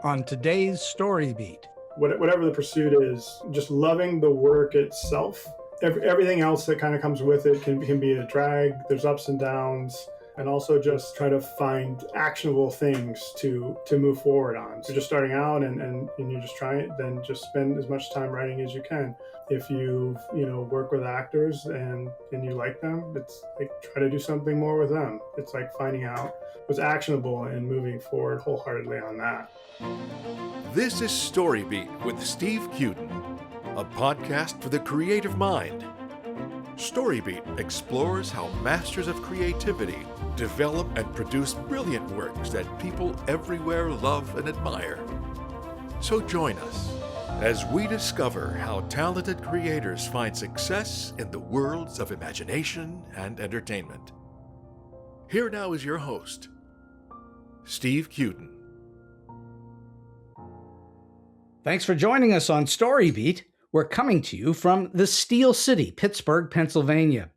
on today's StoryBeat. Whatever the pursuit is, just loving the work itself. Everything else that kind of comes with it can be a drag. There's ups and downs, and also just try to find actionable things to move forward on. So just starting out and you're just trying, then just spend as much time writing as you can. If you work with actors and you like them, it's like try to do something more with them. It's like finding out what's actionable and moving forward wholeheartedly on that. This is StoryBeat with Steve Cuden, a podcast for the creative mind. StoryBeat explores how masters of creativity develop and produce brilliant works that people everywhere love and admire. So join us as we discover how talented creators find success in the worlds of imagination and entertainment. Here now is your host, Steve Cuden. Thanks for joining us on StoryBeat. We're coming to you from the Steel City, Pittsburgh, Pennsylvania.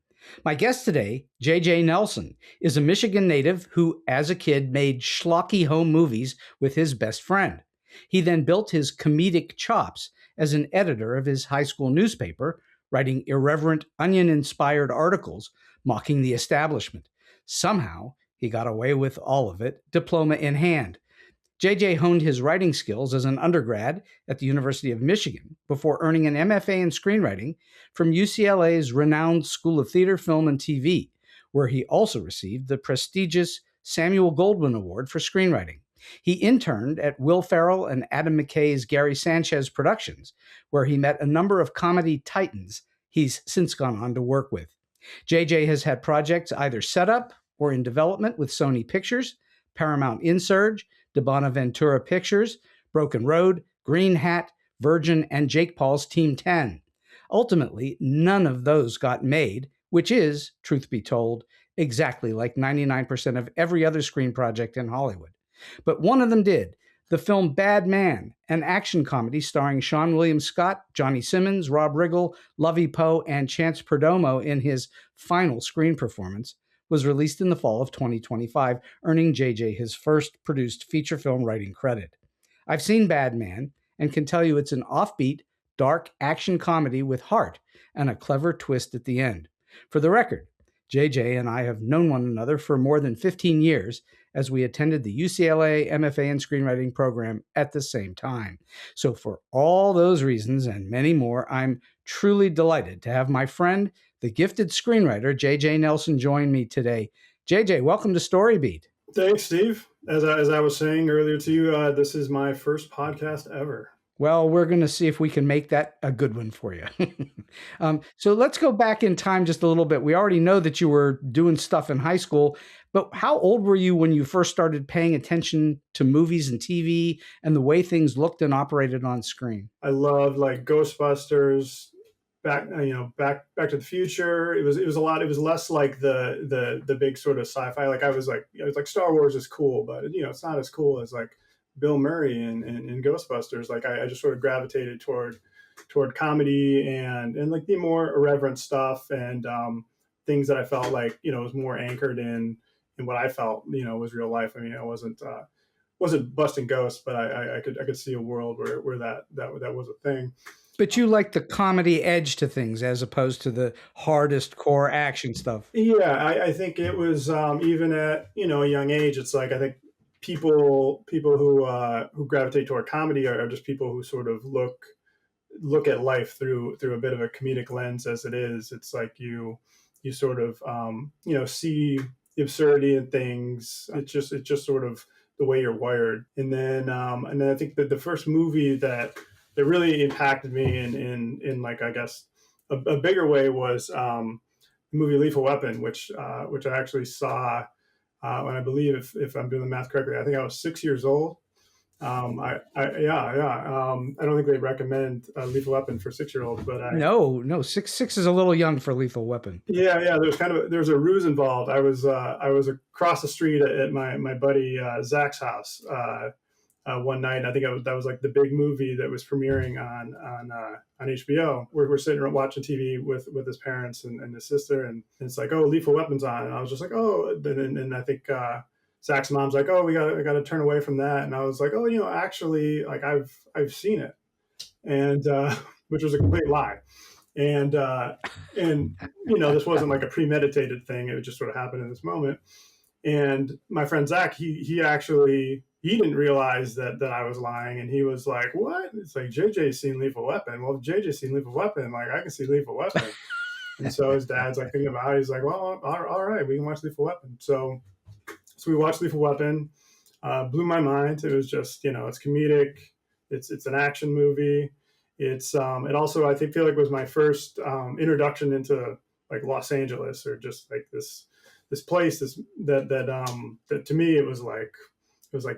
My guest today, J.J. Nelson, is a Michigan native who, as a kid, made schlocky home movies with his best friend. He then built his comedic chops as an editor of his high school newspaper, writing irreverent, onion-inspired articles mocking the establishment. Somehow, he got away with all of it, diploma in hand. JJ honed his writing skills as an undergrad at the University of Michigan before earning an MFA in screenwriting from UCLA's renowned School of Theater, Film, and TV, where he also received the prestigious Samuel Goldwyn Award for screenwriting. He interned at Will Ferrell and Adam McKay's Gary Sanchez Productions, where he met a number of comedy titans he's since gone on to work with. JJ has had projects either set up or in development with Sony Pictures, Paramount Insurge, Boneventura Pictures, Broken Road, Green Hat, Virgin, and Jake Paul's Team 10. Ultimately, none of those got made, which is, truth be told, exactly like 99% of every other screen project in Hollywood. But one of them did, the film Bad Man, an action comedy starring Seann William Scott, Johnny Simmons, Rob Riggle, Lovey Poe, and Chance Perdomo in his final screen performance, was released in the fall of 2025, earning JJ his first produced feature film writing credit. I've seen Bad Man and can tell you it's an offbeat, dark action comedy with heart and a clever twist at the end. For the record, JJ and I have known one another for more than 15 years as we attended the UCLA MFA in Screenwriting program at the same time. So for all those reasons and many more, I'm truly delighted to have my friend, the gifted screenwriter, J.J. Nelson, join me today. J.J., welcome to StoryBeat. Thanks, Steve. As I was saying earlier to you, this is my first podcast ever. Well, we're going to see if we can make that a good one for you. So let's go back in time just a little bit. We already know that you were doing stuff in high school, but how old were you when you first started paying attention to movies and TV and the way things looked and operated on screen? I loved like Ghostbusters, Back to the Future. It was a lot. It was less like the big sort of sci-fi. Like I was like Star Wars is cool, but it's not as cool as like Bill Murray in Ghostbusters. Like I just sort of gravitated toward comedy and like the more irreverent stuff and things that I felt like was more anchored in what I felt was real life. I mean, I wasn't busting ghosts, but I could see a world where that was a thing. But you like the comedy edge to things as opposed to the hardest core action stuff. Yeah, I think it was even at a young age. It's like I think people who gravitate toward comedy are just people who sort of look at life through a bit of a comedic lens as it is. It's like you sort of see the absurdity in things. It's just sort of the way you're wired. And then I think that the first movie that really impacted me in like, I guess, a bigger way was the movie Lethal Weapon, which I actually saw when I believe, if I'm doing the math correctly, I think I was 6 years old. I don't think they recommend Lethal Weapon for 6-year-olds, but no, six is a little young for Lethal Weapon. Yeah. There's a ruse involved. I was across the street at my buddy Zach's house one night, and I think that was like the big movie that was premiering on HBO. We're sitting around watching TV with his parents and his sister, and it's like, oh, Lethal Weapon's on, and I was just like, oh, and I think Zach's mom's like, "Oh, we got to turn away from that," and I was like, "Oh, actually, like I've seen it," and which was a complete lie, and this wasn't like a premeditated thing; it just sort of happened in this moment. And my friend Zach, he actually he didn't realize that I was lying, and he was like, "What?" It's like JJ's seen Lethal Weapon. Well, if JJ's seen Lethal Weapon, like I can see Lethal Weapon. And so his dad's like thinking about it. He's like, "Well, all right, we can watch Lethal Weapon." So we watched Lethal Weapon. Blew my mind. It was just it's comedic. It's an action movie. It also I feel like was my first introduction into like Los Angeles, or just like this place that to me it was like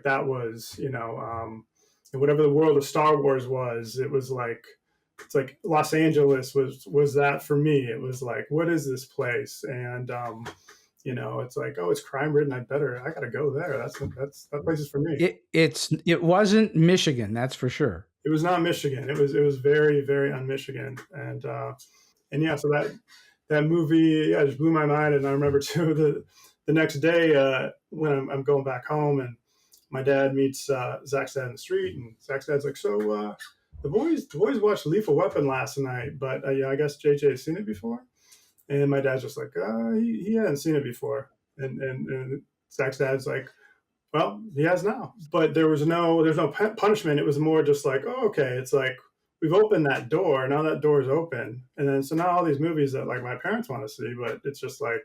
that was and whatever the world of Star Wars was, it was like it's like Los Angeles was that for me. It was like, what is this place? And it's like, oh, it's crime ridden. I gotta go there. That place is for me. It wasn't Michigan, that's for sure. It was not Michigan. It was very, very un-Michigan. And yeah, so that movie, yeah, just blew my mind. And I remember too the next day when I'm going back home, and my dad meets Zach's dad in the street, and Zach's dad's like, "So the boys watched Lethal Weapon last night, but yeah, I guess JJ has seen it before." And my dad's just like, he hadn't seen it before. And Zach's dad's like, "Well, he has now." But there's no punishment. It was more just like, oh, okay. It's like, we've opened that door. Now that door is open. And then, so now all these movies that like my parents want to see, but it's just like,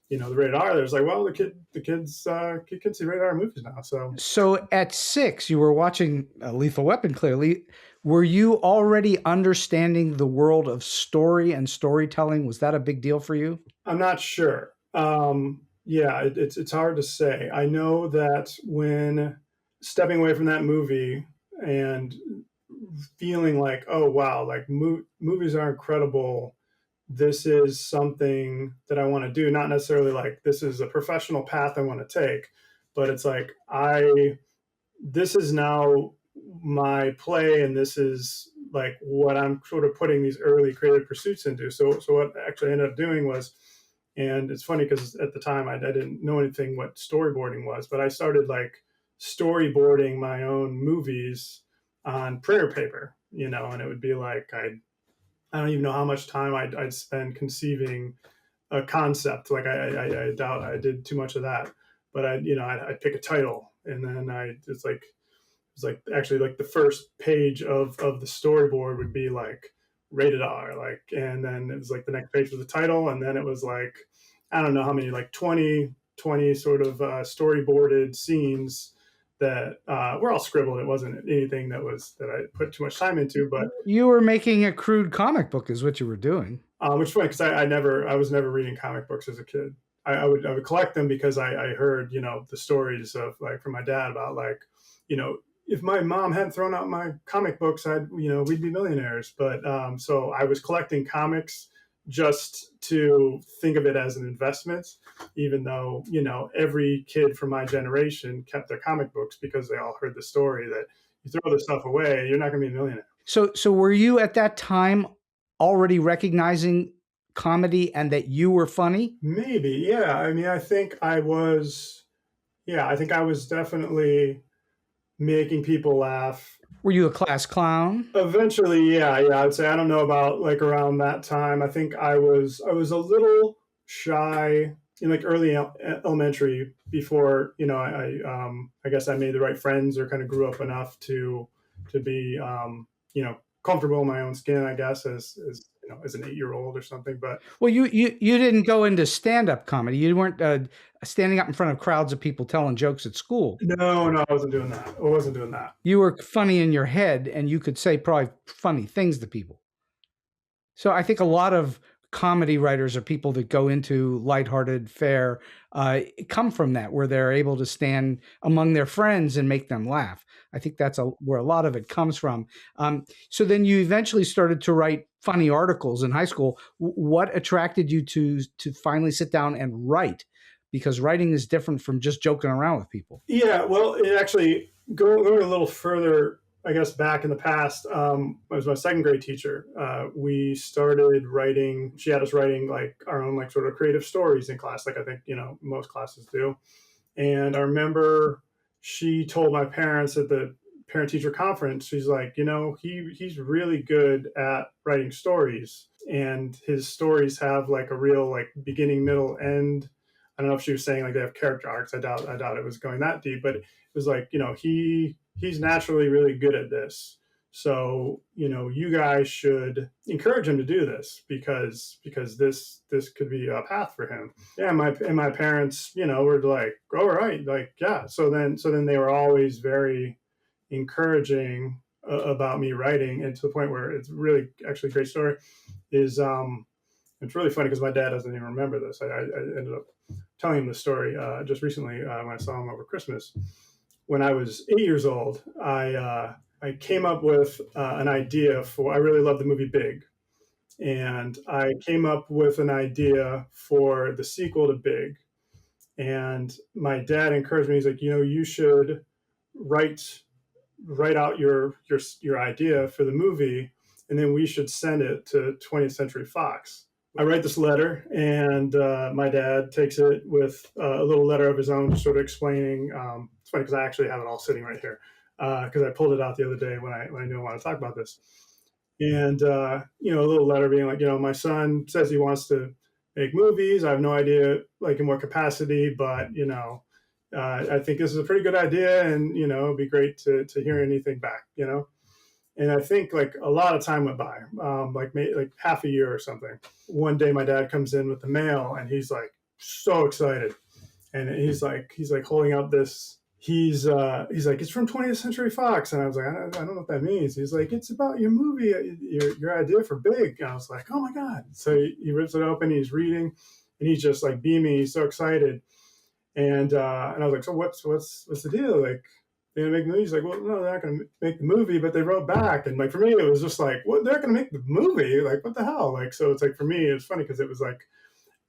the rated R, there's like, well, the kids can see rated R movies now. So at 6, you were watching Lethal Weapon, clearly. Were you already understanding the world of story and storytelling? Was that a big deal for you? I'm not sure. Yeah, it's hard to say. I know that when stepping away from that movie and feeling like, oh, wow, like movies are incredible. This is something that I want to do. Not necessarily like this is a professional path I want to take, but it's like, this is now my play, and this is like what I'm sort of putting these early creative pursuits into. So what I actually ended up doing was, and it's funny because at the time I didn't know anything what storyboarding was, but I started like storyboarding my own movies on printer paper, and it would be like, I don't even know how much time I'd spend conceiving a concept. Like I doubt I did too much of that, but I'd pick a title, and then it's like actually like the first page of the storyboard would be like rated R, like, and then it was like the next page was the title, and then it was like, I don't know how many, like 20 sort of storyboarded scenes that were all scribbled. It wasn't anything that I put too much time into, but you were making a crude comic book is what you were doing. Which is funny because I was never reading comic books as a kid. I would collect them because I heard, the stories of like from my dad about like, if my mom hadn't thrown out my comic books, we'd be millionaires. But so I was collecting comics just to think of it as an investment, even though, every kid from my generation kept their comic books because they all heard the story that you throw this stuff away, you're not going to be a millionaire. So were you at that time already recognizing comedy and that you were funny? Maybe. Yeah. I mean, I think I was definitely making people laugh. Were you a class clown? Eventually, yeah. I'd say, I don't know about like around that time. I think I was a little shy in like early elementary before, I guess I made the right friends or kind of grew up enough to be, comfortable in my own skin, I guess, as an 8-year-old or something. But well, you didn't go into stand-up comedy. You weren't standing up in front of crowds of people telling jokes at school. No, I wasn't doing that. You were funny in your head, and you could say probably funny things to people. So I think a lot of comedy writers are people that go into lighthearted fare, come from that, where they're able to stand among their friends and make them laugh. I think that's where a lot of it comes from. So then you eventually started to write funny articles in high school. What attracted you to finally sit down and write? Because writing is different from just joking around with people. Yeah, well, it actually going a little further, I guess, back in the past, I was my second grade teacher. We started writing. She had us writing like our own like sort of creative stories in class, like I think most classes do. And I remember she told my parents at the parent teacher conference, she's like, he's really good at writing stories, and his stories have like a real like beginning, middle, end. I don't know if she was saying like they have character arcs. I doubt it was going that deep, but it was like, he's naturally really good at this. So, you guys should encourage him to do this because this could be a path for him. Yeah, my parents, were like, all right, like, yeah. So then they were always very encouraging about me writing, and to the point where it's really actually a great story is it's really funny because my dad doesn't even remember this. I ended up telling him the story just recently when I saw him over Christmas. When I was 8 years old, I came up with an idea for. I really love the movie Big, and I came up with an idea for the sequel to Big. And my dad encouraged me. He's like, you should write out your idea for the movie, and then we should send it to 20th Century Fox. I write this letter, and my dad takes it with a little letter of his own, sort of explaining. It's funny because I actually have it all sitting right here because I pulled it out the other day when I knew I wanted to talk about this. And a little letter being like, my son says he wants to make movies. I have no idea like in what capacity, but I think this is a pretty good idea, and it'd be great to hear anything back. And I think like a lot of time went by, like half a year or something. One day, my dad comes in with the mail, and he's like so excited, and he's like holding up this. He's like, it's from 20th Century Fox, and I was like, I don't know what that means. He's like, it's about your movie, your idea for Big. And I was like, oh my god! So he rips it open, he's reading, and he's just like beaming. He's so excited. And I was like, so what's the deal? Like, they're gonna make movies? Like, well, no, they're not gonna make the movie, but they wrote back. And like for me, it was just like, what? They're gonna make the movie? Like, what the hell? Like, so it's like for me, it's funny because it was like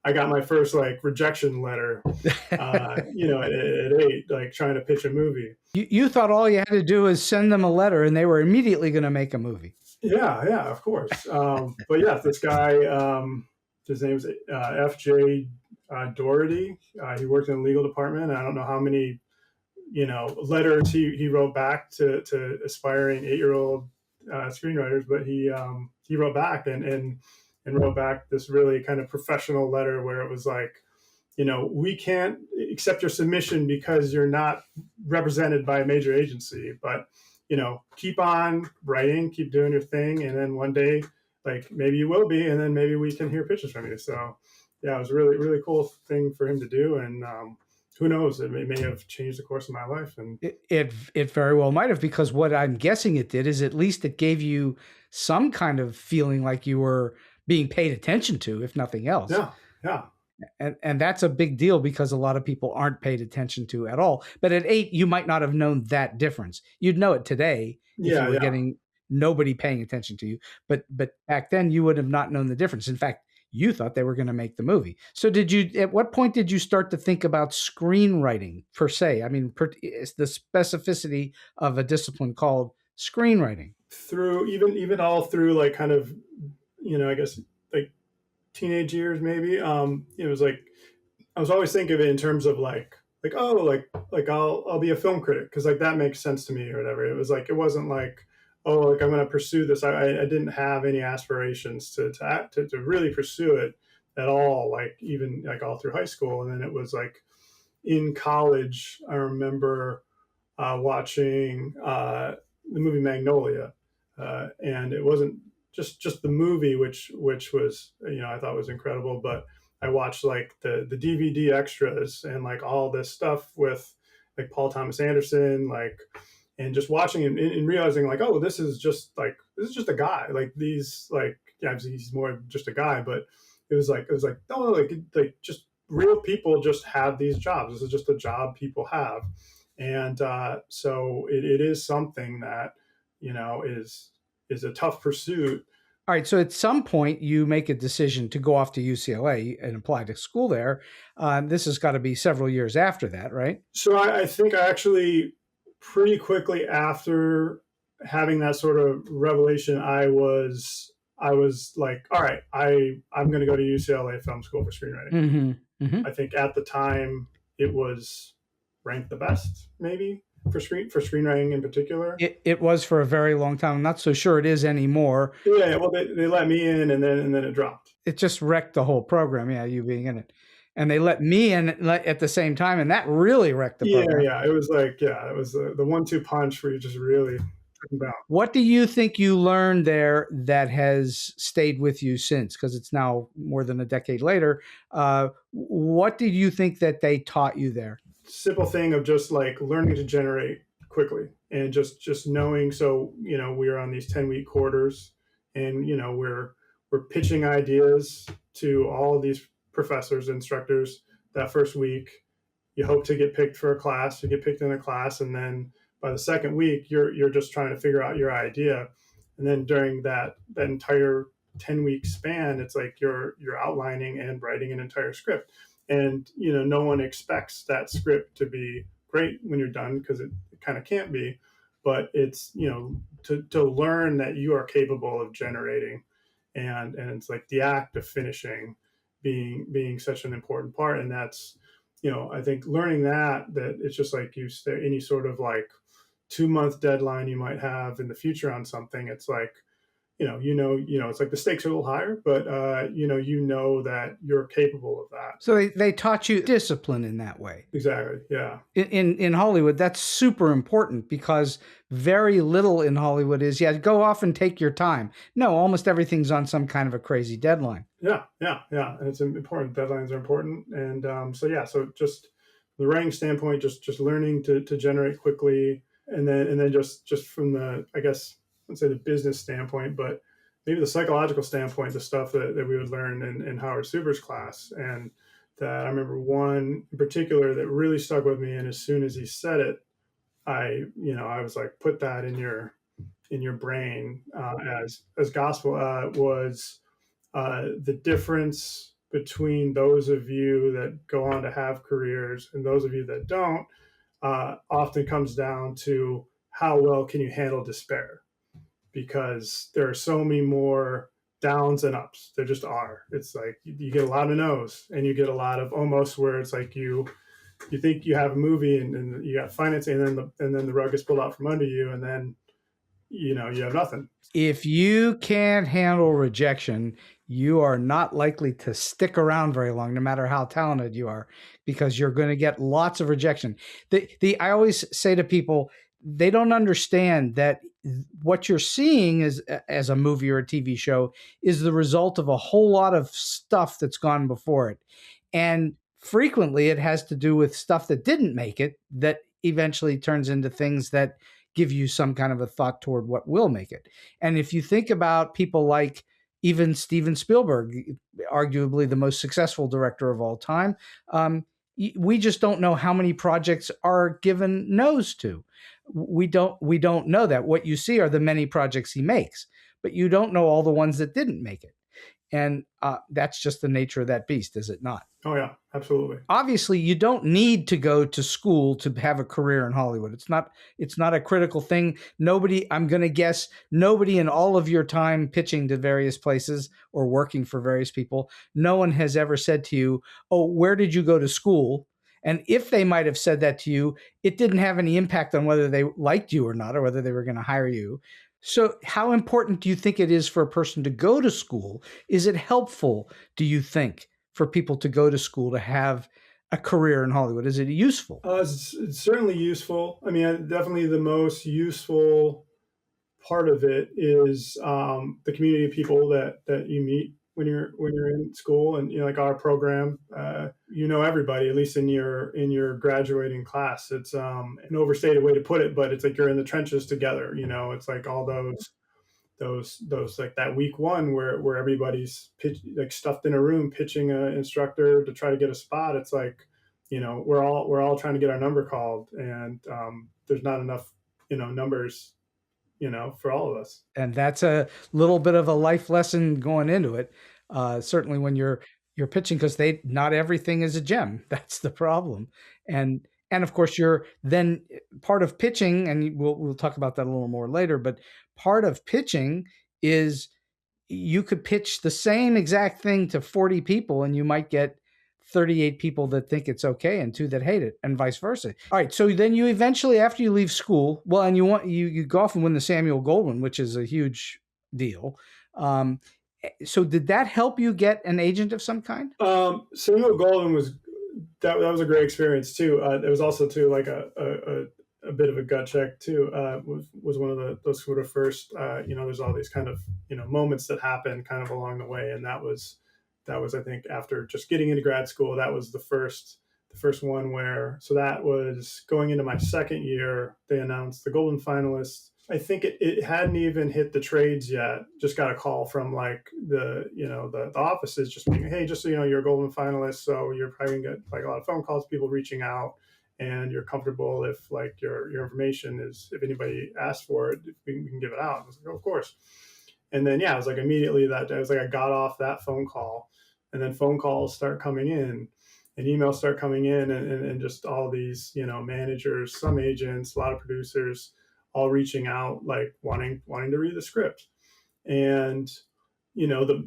I got my first like rejection letter, at 8, like trying to pitch a movie. You thought all you had to do is send them a letter, and they were immediately going to make a movie. Yeah, of course. But yeah, this guy, his name's F.J. Doherty. He worked in the legal department. I don't know how many, letters he wrote back to aspiring 8-year-old screenwriters, but he wrote back and wrote back this really kind of professional letter where it was like, we can't accept your submission because you're not represented by a major agency, but keep on writing, keep doing your thing, and then one day, like maybe you will be, and then maybe we can hear pitches from you. So yeah, it was a really, really cool thing for him to do. And who knows, it may have changed the course of my life. And it very well might have, because what I'm guessing it did is at least it gave you some kind of feeling like you were being paid attention to, if nothing else. Yeah. And that's a big deal because a lot of people aren't paid attention to at all. But at 8, you might not have known that difference. You'd know it today if you were getting nobody paying attention to you. But back then, you would have not known the difference. In fact, you thought they were going to make the movie. So at what point did you start to think about screenwriting per se? I mean, it's the specificity of a discipline called screenwriting. Through even all through like kind of, I guess like teenage years, maybe. It was like, I was always thinking of it in terms of like I'll be a film critic because like that makes sense to me or whatever. It was like, it wasn't like, oh, like I'm going to pursue this. I didn't have any aspirations to really pursue it at all. Like even like all through high school. And then it was like in college, I remember watching the movie Magnolia. And it wasn't just the movie, which was, I thought was incredible, but I watched like the DVD extras and like all this stuff with like Paul Thomas Anderson, like, and just watching and realizing like, oh, this is just a guy. Like these, like, yeah, he's more just a guy, but it was like, no, like just real people just have these jobs. This is just a job people have. And so it is something that, is a tough pursuit. All right. So at some point you make a decision to go off to UCLA and apply to school there. This has got to be several years after that, right? So I think I actually pretty quickly after having that sort of revelation, I was like, all right, I'm going to go to UCLA Film School for screenwriting. Mm-hmm. Mm-hmm. I think at the time it was ranked the best, maybe for screenwriting in particular. It was for a very long time. I'm not so sure it is anymore. Yeah, well, they let me in, and then it dropped. It just wrecked the whole program. Yeah, you being in it, and they let me in at the same time, and that really wrecked the program. Yeah, it was like, it was the 1-2 punch where you just really took them down. What do you think you learned there that has stayed with you since? Because it's now more than a decade later. What did you think that they taught you there? Simple thing of just like learning to generate quickly and just knowing. So, we're on these 10-week quarters, and, we're pitching ideas to all of these professors, instructors that first week. You hope to get picked for a class, you get picked in a class, and then by the second week, you're just trying to figure out your idea. And then during that entire 10-week span, it's like you're outlining and writing an entire script. And, no one expects that script to be great when you're done, because it kind of can't be. But it's, to learn that you are capable of generating, and it's like the act of finishing being such an important part. And that's, I think learning that it's just like any sort of like 2-month deadline you might have in the future on something. It's like, it's like the stakes are a little higher, but that you're capable of that. So they taught you discipline in that way. Exactly. Yeah. In Hollywood, that's super important, because very little in Hollywood is, go off and take your time. No, almost everything's on some kind of a crazy deadline. Yeah. And it's important. Deadlines are important. And so just the writing standpoint, just learning to generate quickly, and then just from the, I guess, let's say the business standpoint, but maybe the psychological standpoint, the stuff that we would learn in Howard Suber's class. And that I remember one in particular that really stuck with me. And as soon as he said it, I was like, put that in your brain as gospel, was the difference between those of you that go on to have careers and those of you that don't, often comes down to how well can you handle despair. Because there are so many more downs and ups. There just are. It's like you get a lot of no's, and you get a lot of almost where it's like you think you have a movie, and you got financing, and then the rug is pulled out from under you, and then you have nothing. If you can't handle rejection, you are not likely to stick around very long, no matter how talented you are, because you're going to get lots of rejection. I always say to people, they don't understand that what you're seeing as a movie or a TV show is the result of a whole lot of stuff that's gone before it. And frequently it has to do with stuff that didn't make it, that eventually turns into things that give you some kind of a thought toward what will make it. And if you think about people like even Steven Spielberg, arguably the most successful director of all time, we just don't know how many projects are given no's to. We don't know that. What you see are the many projects he makes, but you don't know all the ones that didn't make it. And that's just the nature of that beast, is it not? Oh, yeah, absolutely. Obviously, you don't need to go to school to have a career in Hollywood. It's not a critical thing. I'm going to guess, nobody in all of your time pitching to various places or working for various people, no one has ever said to you, oh, where did you go to school? And if they might have said that to you, it didn't have any impact on whether they liked you or not, or whether they were going to hire you. So how important do you think it is for a person to go to school? Is it helpful, do you think, for people to go to school to have a career in Hollywood? Is it useful? It's certainly useful. I mean, definitely the most useful part of it is the community of people that you meet when you're in school. And like our program, everybody, at least in your graduating class. It's an overstated way to put it, but it's like you're in the trenches together. It's like all those like that week one where everybody's like stuffed in a room pitching an instructor to try to get a spot. It's like, we're all trying to get our number called, and there's not enough numbers for all of us. And that's a little bit of a life lesson going into it. Certainly when you're pitching, because not everything is a gem. That's the problem. And of course you're then part of pitching, and we'll talk about that a little more later, but part of pitching is you could pitch the same exact thing to 40 people and you might get 38 people that think it's okay and 2 that hate it, and vice versa. All right, so then you eventually, after you leave school, well, and you go off and win the Samuel Goldwyn, which is a huge deal. So did that help you get an agent of some kind? Samuel Goldwyn that was a great experience too. It was also too like a bit of a gut check too. Was one of those sort of first. There's all these kind of moments that happen kind of along the way, and that was I think after just getting into grad school, that was the first one where. So that was going into my second year. They announced the Goldwyn finalists. I think it hadn't even hit the trades yet. Just got a call from like the offices just being, hey, just so you know, you're a Goldwyn finalist, so you're probably gonna get like a lot of phone calls, people reaching out, and you're comfortable if like your information is, if anybody asks for it, we can give it out. I was like, oh, of course. And then it was like immediately that day, I was like, I got off that phone call, and then phone calls start coming in. And emails start coming in, and just all these, managers, some agents, a lot of producers, all reaching out, like wanting to read the script. And the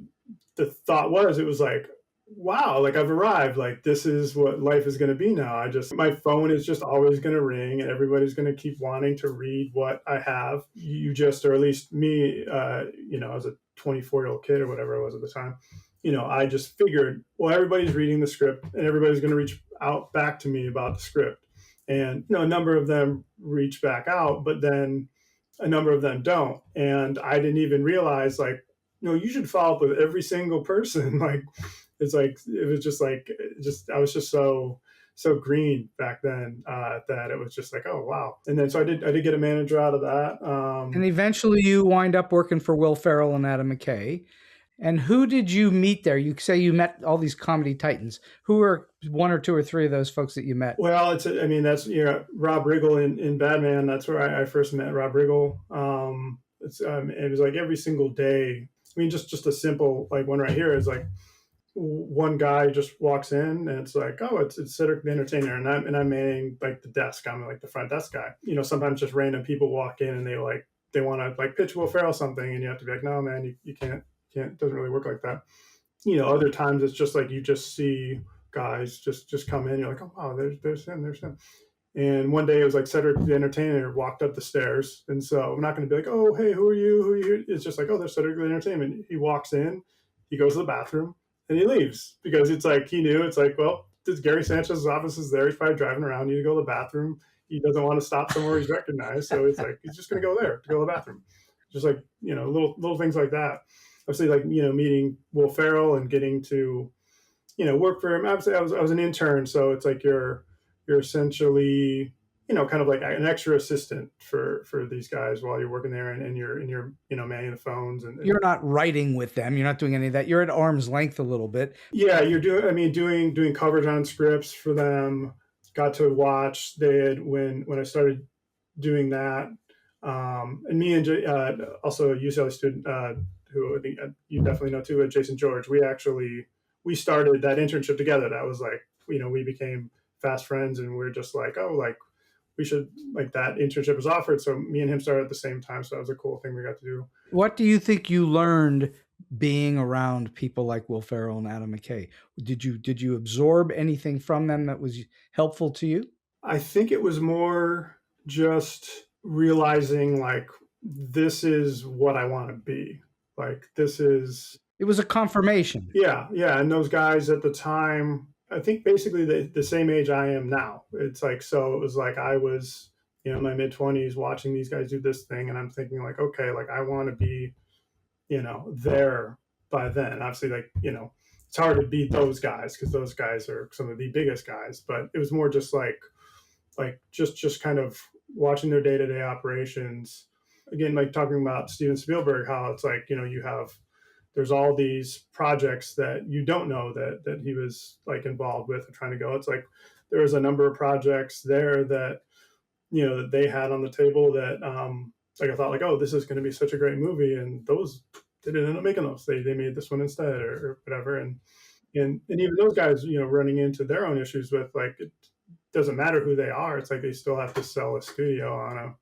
thought was, it was like, wow, like I've arrived, like this is what life is going to be now. My phone is just always going to ring, and everybody's going to keep wanting to read what I have. Or at least me, as a 24-year-old kid or whatever I was at the time, I just figured, well, everybody's reading the script and everybody's going to reach out back to me about the script. And a number of them reach back out, but then a number of them don't. And I didn't even realize, like, you should follow up with every single person. Like, it's like, it was just like, I was just so green back then that it was just like, oh, wow. And then, so I did get a manager out of that. And eventually you wind up working for Will Ferrell and Adam McKay. And who did you meet there? You say you met all these comedy titans. Who are 1 or 2 or 3 of those folks that you met? Well, that's Rob Riggle in Batman. That's where I first met Rob Riggle. It was like every single day. I mean, just a simple like one right here is like one guy just walks in and it's like, oh, it's Cedric the Entertainer, and I'm manning like the desk. I'm like the front desk guy. Sometimes just random people walk in and they want to like pitch Will Ferrell something, and you have to be like, no, man, you can't. It doesn't really work like that. Other times it's just like you just see guys just come in. You're like, oh wow, there's him. And one day it was like Cedric the Entertainer walked up the stairs, and so I'm not going to be like, oh hey, who are you? It's just like, oh, there's Cedric the Entertainer. He walks in, he goes to the bathroom, and he leaves because it's like he knew. It's like, well, this Gary Sanchez's office is there. He's probably driving around. You need to go to the bathroom. He doesn't want to stop somewhere he's recognized, so it's like he's just going to go there to go to the bathroom. Just like little things like that. Obviously, like meeting Will Ferrell and getting to work for him. Obviously, I was an intern, so it's like you're essentially kind of like an extra assistant for these guys while you're working there, and you're manning the phones, and you're not writing with them. You're not doing any of that. You're at arm's length a little bit. Yeah, you're doing coverage on scripts for them. Got to watch when I started doing that, and me and also a UCLA student. Who I think you definitely know too, Jason George. We started that internship together. That was like, we became fast friends, and we're just like, oh, like we should, like that internship was offered. So me and him started at the same time. So that was a cool thing we got to do. What do you think you learned being around people like Will Ferrell and Adam McKay? Did you absorb anything from them that was helpful to you? I think it was more just realizing like, this is what I want to be. Like it was a confirmation. Yeah. And those guys at the time, I think basically the same age I am now. It's like, so it was like I was, in my mid-20s watching these guys do this thing, and I'm thinking like, okay, like I want to be, there by then. Obviously, like, it's hard to beat those guys because those guys are some of the biggest guys, but it was more just like just kind of watching their day-to-day operations. Again, like talking about Steven Spielberg, how it's like, there's all these projects that you don't know that he was like involved with and trying to go. It's like there was a number of projects there that, that they had on the table that like I thought like, oh, this is going to be such a great movie. And those, they didn't end up making those. They made this one instead or whatever. And even those guys, running into their own issues with like, it doesn't matter who they are. It's like they still have to sell a studio on a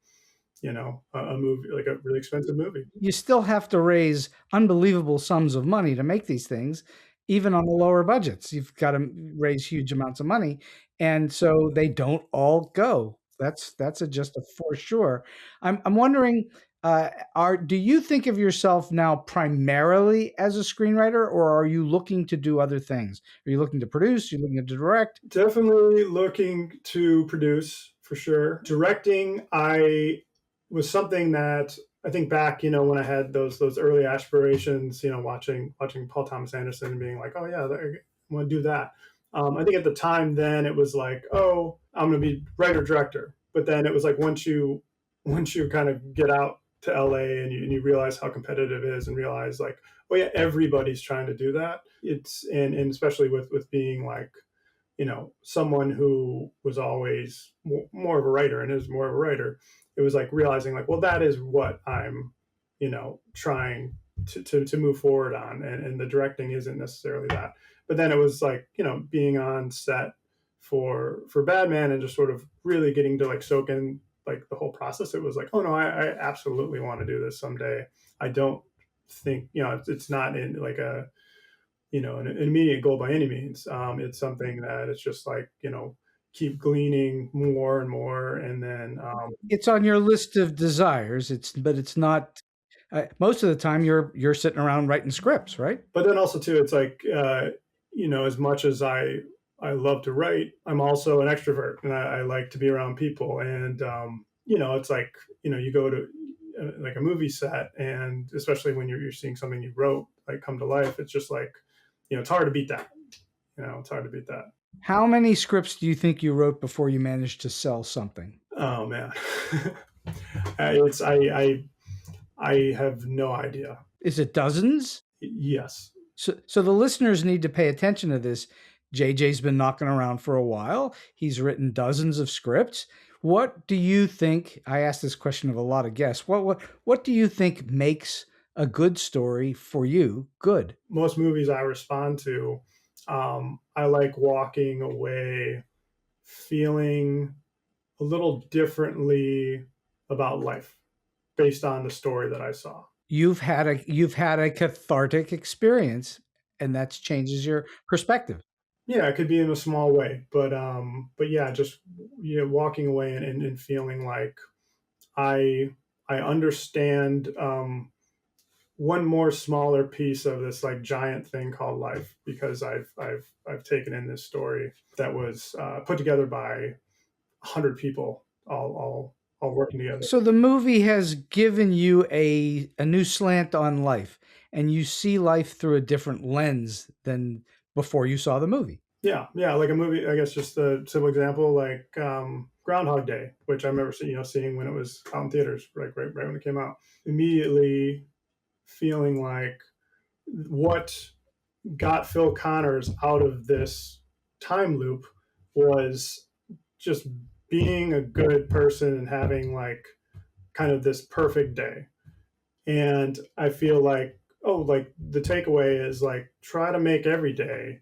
movie, like a really expensive movie. You still have to raise unbelievable sums of money to make these things. even on the lower budgets. You've got to raise huge amounts of money, and so they don't all go. That's just a for sure. I'm wondering, do you think of yourself now primarily as a screenwriter, or are you looking to do other things? Are you looking to produce? Are you looking to direct? Definitely looking to produce for sure. Directing, I was something that I think back, when I had those early aspirations, watching Paul Thomas Anderson and being like, oh yeah, I want to do that. I think at the time then it was like, oh, I'm going to be writer director. But then it was like once you kind of get out to LA and you realize how competitive it is and realize like, oh yeah, everybody's trying to do that. It's and especially with being like, someone who was always more of a writer and is more of a writer, it was like realizing like, well, that is what I'm, trying to move forward on. And the directing isn't necessarily that. But then it was like, being on set for Batman and just sort of really getting to like soak in like the whole process. It was like, oh no, I absolutely want to do this someday. I don't think, it's not in like an immediate goal by any means. It's something that it's just like, keep gleaning more and more. And then, It's on your list of desires. But it's not. Most of the time, you're sitting around writing scripts, right? but then also too, it's like, as much as I love to write, I'm also an extrovert and I like to be around people. And, it's like, you go to like a movie set, and especially when you're seeing something you wrote, like come to life, it's just like, it's hard to beat that. It's hard to beat that. How many scripts do you think you wrote before you managed to sell something? Oh man, it's I have no idea. Is it dozens? Yes. So the listeners need to pay attention to this. JJ's been knocking around for a while. He's written dozens of scripts. What do you think? I asked this question of a lot of guests. What do you think makes a good story for you good? Most movies I respond to, I like walking away feeling a little differently about life based on the story that I saw. You've had a cathartic experience, and that changes your perspective. Yeah, it could be in a small way, but yeah, just walking away and feeling like I understand one more smaller piece of this like giant thing called life, because I've taken in this story that was put together by 100 people all working together. So the movie has given you a new slant on life, and you see life through a different lens than before you saw the movie. Yeah, like a movie. I guess just a simple example, like Groundhog Day, which I remember seeing when it was out in theaters, right when it came out. Immediately feeling like what got Phil Connors out of this time loop was just being a good person and having like kind of this perfect day. And I feel like, like the takeaway is like, try to make every day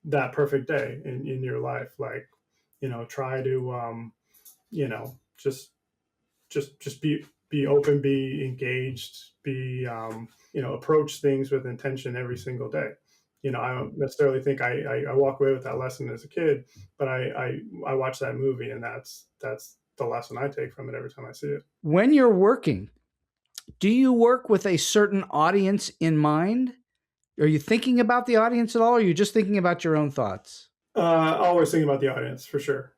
that perfect day in your life. Like, try to, just be open, be engaged, be, approach things with intention every single day. I don't necessarily think I walk away with that lesson as a kid, but I watch that movie, and that's the lesson I take from it every time I see it. When you're working, do you work with a certain audience in mind? Are you thinking about the audience at all, or are you just thinking about your own thoughts? Always thinking about the audience for sure.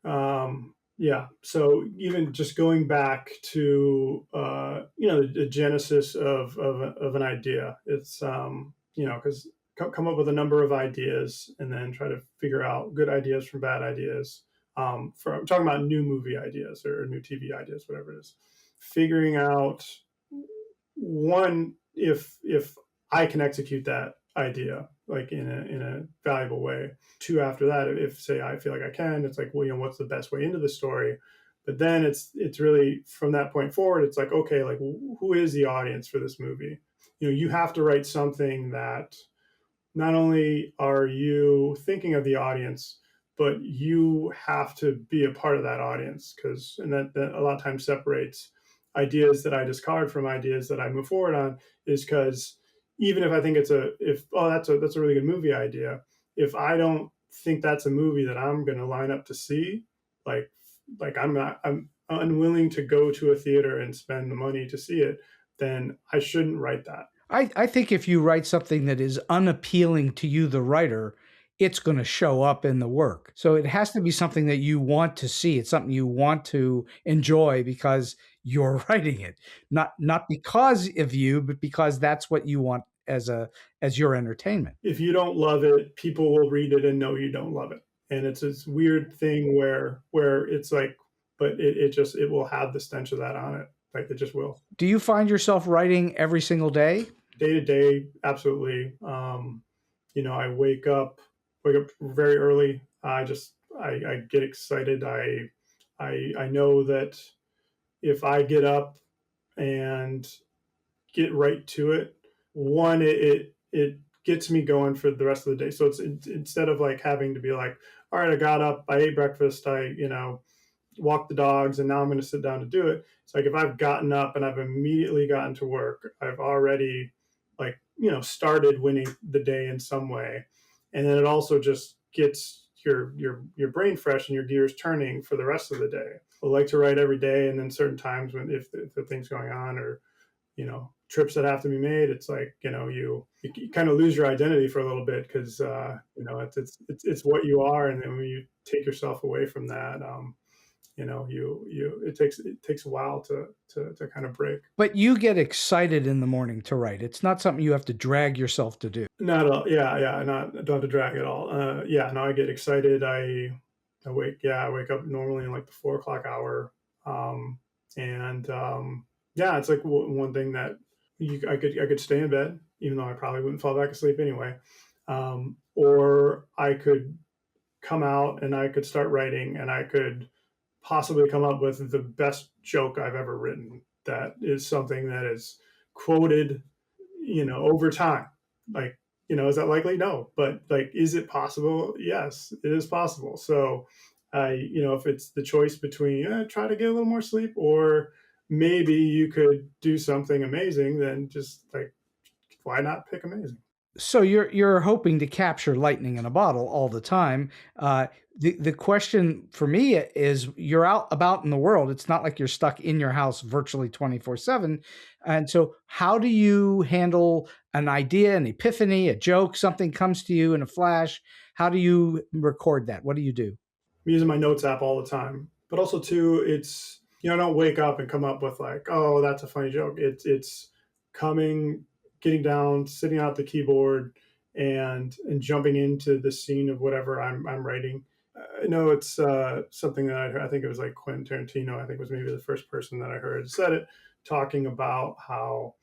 Yeah. So even just going back to the genesis of an idea, it's because come up with a number of ideas and then try to figure out good ideas from bad ideas. I'm talking about new movie ideas or new TV ideas, whatever it is. Figuring out one, if I can execute that idea like in a valuable way. Two, after that, if say I feel like I can, it's like, well, what's the best way into the story? But then it's really from that point forward, it's like, okay, like who is the audience for this movie? You have to write something that not only are you thinking of the audience, but you have to be a part of that audience, and that a lot of times separates ideas that I discard from ideas that I move forward on, is because even if I think that's a really good movie idea, if I don't think that's a movie that I'm going to line up to see, like I'm unwilling to go to a theater and spend the money to see it, then I shouldn't write that. I think if you write something that is unappealing to you, the writer, it's going to show up in the work. So it has to be something that you want to see. It's something you want to enjoy because you're writing it, not because of you, but because that's what you want as your entertainment. If you don't love it, people will read it and know you don't love it. And it's this weird thing where it's like, but it will have the stench of that on it. Like it just will. Do you find yourself writing every single day? Day to day, absolutely. I wake up very early. I get excited. I know that if I get up and get right to it, one, it gets me going for the rest of the day. So it's instead of like having to be like, all right, I got up, I ate breakfast, I walked the dogs, and now I'm going to sit down to do it. It's like if I've gotten up and I've immediately gotten to work, I've already started winning the day in some way, and then it also just gets your brain fresh and your gears turning for the rest of the day. I like to write every day, and then certain times when if the thing's going on or trips that have to be made, it's like you kind of lose your identity for a little bit because it's what you are, and then when you take yourself away from that, it takes a while to kind of break. But you get excited in the morning to write. It's not something you have to drag yourself to do. Not at all. Yeah. Don't have to drag at all. No, I get excited. I wake up normally in like the 4:00 hour. It's like one thing that I could stay in bed, even though I probably wouldn't fall back asleep anyway. Or I could come out and I could start writing, and I could possibly come up with the best joke I've ever written. That is something that is quoted, over time. Like, is that likely? No. But like, is it possible? Yes, it is possible. So if it's the choice between try to get a little more sleep, or maybe you could do something amazing, then just like, why not pick amazing? So you're hoping to capture lightning in a bottle all the time. The question for me is, you're out about in the world. It's not like you're stuck in your house virtually 24/7. And so how do you handle an idea, an epiphany, a joke, something comes to you in a flash? How do you record that? What do you do? I'm using my notes app all the time, but also too, it's, I don't wake up and come up with like, oh, that's a funny joke. It's getting down, sitting out the keyboard, and jumping into the scene of whatever I'm writing. I know it's something that I think it was like Quentin Tarantino. I think was maybe the first person that I heard said it, talking about how,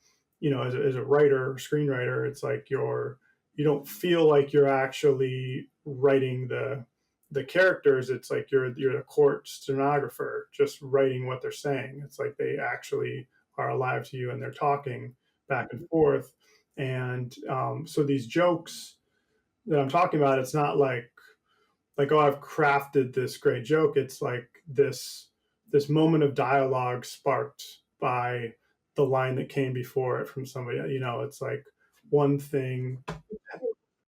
as a writer or screenwriter, it's like you don't feel like you're actually writing the characters. It's like you're a court stenographer just writing what they're saying. It's like they actually are alive to you and they're talking back and forth. And so these jokes that I'm talking about, it's not like, oh, I've crafted this great joke. It's like this moment of dialogue sparked by the line that came before it from somebody. It's like one thing.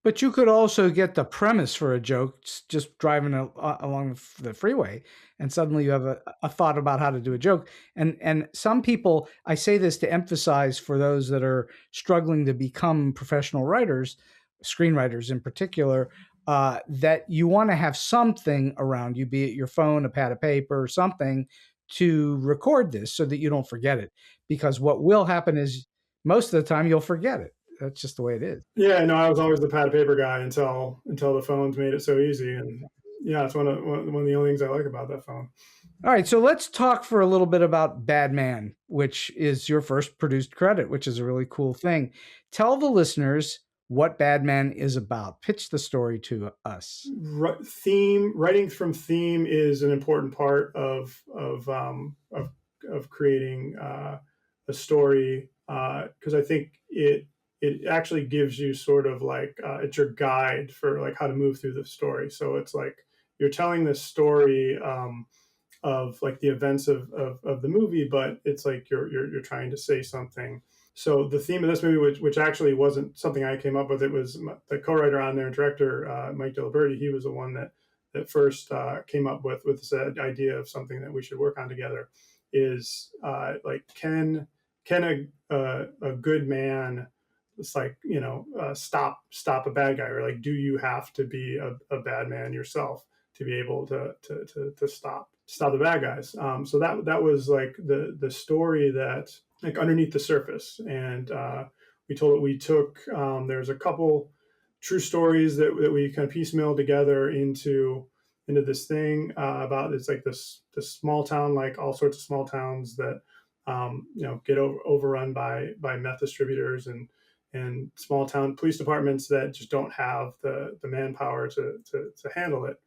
But you could also get the premise for a joke just driving along the freeway, and suddenly you have a thought about how to do a joke. And some people, I say this to emphasize for those that are struggling to become professional writers, screenwriters in particular, that you want to have something around you, be it your phone, a pad of paper, or something, to record this so that you don't forget it. Because what will happen is most of the time you'll forget it. That's just the way it is. Yeah, no, I was always the pad of paper guy until the phones made it so easy. And yeah, it's one of the only things I like about that phone. All right, so let's talk for a little bit about Bad Man, which is your first produced credit, which is a really cool thing. Tell the listeners what Bad Man is about. Pitch the story to us. Writing from theme is an important part of creating a story, because I think it actually gives you sort of like it's your guide for like how to move through the story. So it's like you're telling this story of like the events of the movie, but it's like you're trying to say something. So the theme of this movie, which actually wasn't something I came up with, it was the co-writer on there, director Mike Diliberti. He was the one that first came up with this idea of something that we should work on together. Is like can a good man, it's like, stop a bad guy, or like, do you have to be a bad man yourself to be able to stop the bad guys? So that was like the story that, like, underneath the surface. And we took there's a couple true stories that we kind of piecemeal together into this thing about, it's like this small town, like all sorts of small towns that get overrun by meth distributors and small town police departments that just don't have the manpower to handle it.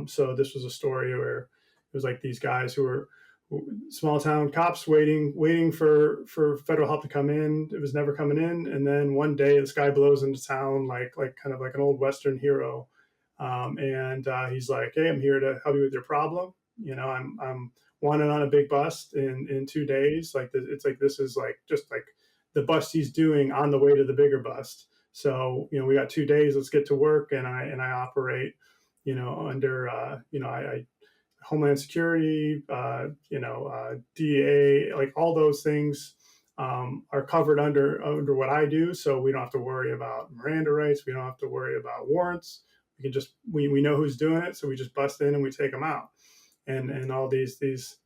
So this was a story where it was like these guys who were small town cops waiting for federal help to come in. It was never coming in, and then one day this guy blows into town like kind of like an old Western hero, and he's like, "Hey, I'm here to help you with your problem. I'm wanted on a big bust in 2 days. Like, it's like, this is like just like the bust he's doing on the way to the bigger bust. So we got 2 days. Let's get to work." And I operate under I Homeland Security, DEA, like all those things are covered under what I do. So we don't have to worry about Miranda rights. We don't have to worry about warrants. We can just, we know who's doing it. So we just bust in and we take them out. And all these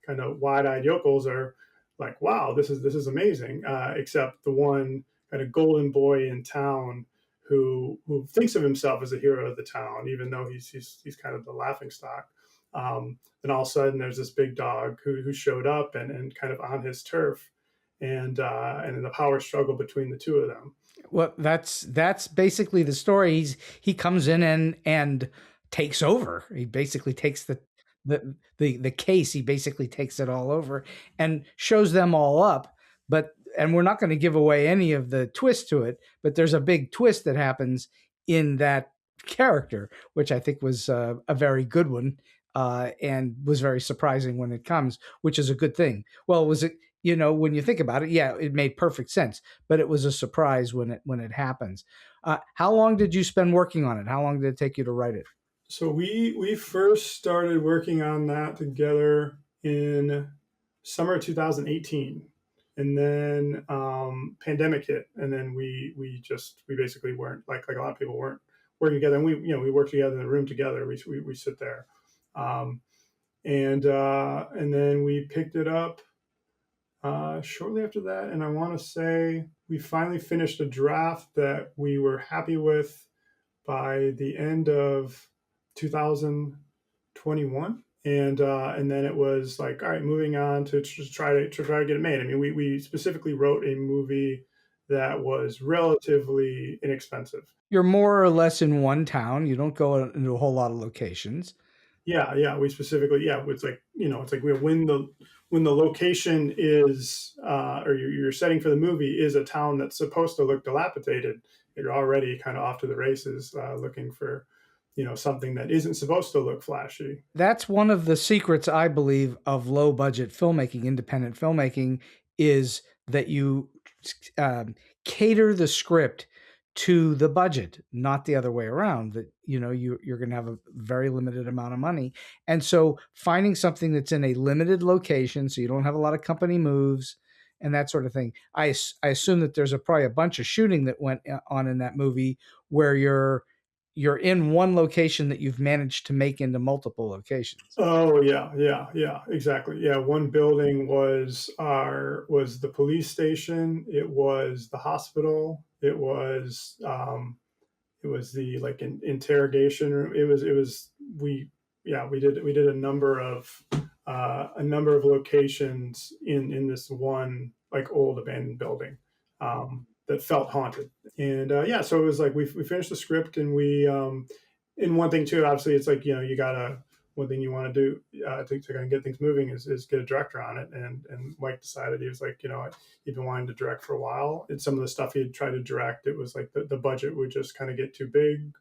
kind of wide-eyed yokels are like, wow, this is amazing. Except the one kind of golden boy in town who thinks of himself as a hero of the town, even though he's kind of the laughingstock. Then all of a sudden there's this big dog who showed up and kind of on his turf, and the power struggle between the two of them. Well, that's basically the story. He comes in and takes over. He basically takes the case. He basically takes it all over and shows them all up. And we're not going to give away any of the twist to it, but there's a big twist that happens in that character, which I think was a very good one. And was very surprising when it comes, which is a good thing. Well, was it, when you think about it, yeah, it made perfect sense, but it was a surprise when it happens. How long did you spend working on it? How long did it take you to write it? So we first started working on that together in summer 2018, and then pandemic hit, and then we basically weren't, like a lot of people weren't working together, and we work together in the room together. We sit there. And then we picked it up shortly after that. And I want to say we finally finished a draft that we were happy with by the end of 2021. And then it was like, all right, moving on to try to get it made. I mean, we specifically wrote a movie that was relatively inexpensive. You're more or less in one town. You don't go into a whole lot of locations. Yeah. We specifically, it's like, it's like when the location is, or your setting for the movie is a town that's supposed to look dilapidated, you're already kind of off to the races, looking for, something that isn't supposed to look flashy. That's one of the secrets, I believe, of low budget filmmaking, independent filmmaking, is that you cater the script to the budget, not the other way around, that, you're going to have a very limited amount of money. And so finding something that's in a limited location, so you don't have a lot of company moves and that sort of thing. I assume that there's probably a bunch of shooting that went on in that movie where you're in one location that you've managed to make into multiple locations. Oh yeah, exactly. Yeah, one building was the police station. It was the hospital. It was the like interrogation room. We did a number of locations in this one like old abandoned building that felt haunted. And so it was like we finished the script, and we and one thing too, obviously, it's like, you gotta, one thing you want to do to kind of get things moving is get a director on it. And Mike decided, he was like, he'd been wanting to direct for a while. And some of the stuff he had tried to direct, it was like the budget would just kind of get too big,